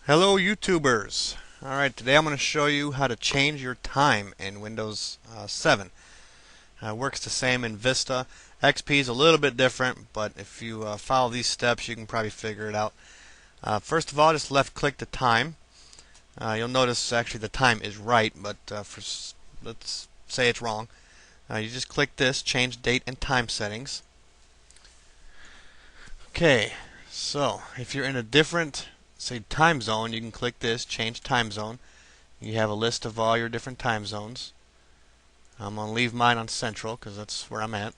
Hello YouTubers! Alright, today I'm going to show you how to change your time in Windows 7. Works the same in Vista. XP is a little bit different, but if you follow these steps you can probably figure it out. First of all, just left click the time. You'll notice actually the time is right, but let's say it's wrong. You just click this, change date and time settings. Okay, so if you're in a different say time zone, you can click this, change time zone. You have a list of all your different time zones. I'm going to leave mine on Central because that's where I'm at.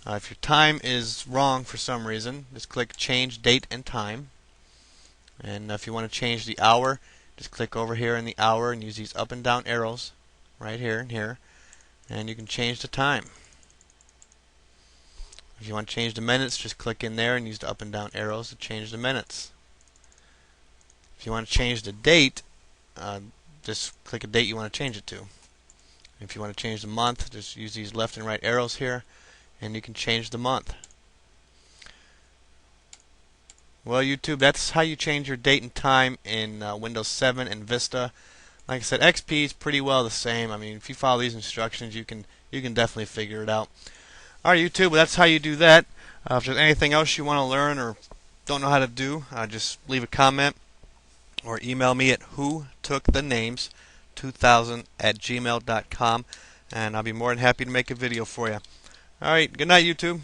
If your time is wrong for some reason, just click change date and time. And if you want to change the hour, just click over here in the hour and use these up and down arrows right here and here, and you can change the time. If you want to change the minutes, just click in there and use the up and down arrows to change the minutes. If you want to change the date, just click a date you want to change it to. If you want to change the month, just use these left and right arrows here, and you can change the month. Well, YouTube, that's how you change your date and time in Windows 7 and Vista. Like I said, XP is pretty well the same. I mean, if you follow these instructions, you can definitely figure it out. Alright, YouTube, well, that's how you do that. If there's anything else you want to learn or don't know how to do, just leave a comment or email me at whotookthenames2000@gmail.com, and I'll be more than happy to make a video for you. Alright, good night, YouTube.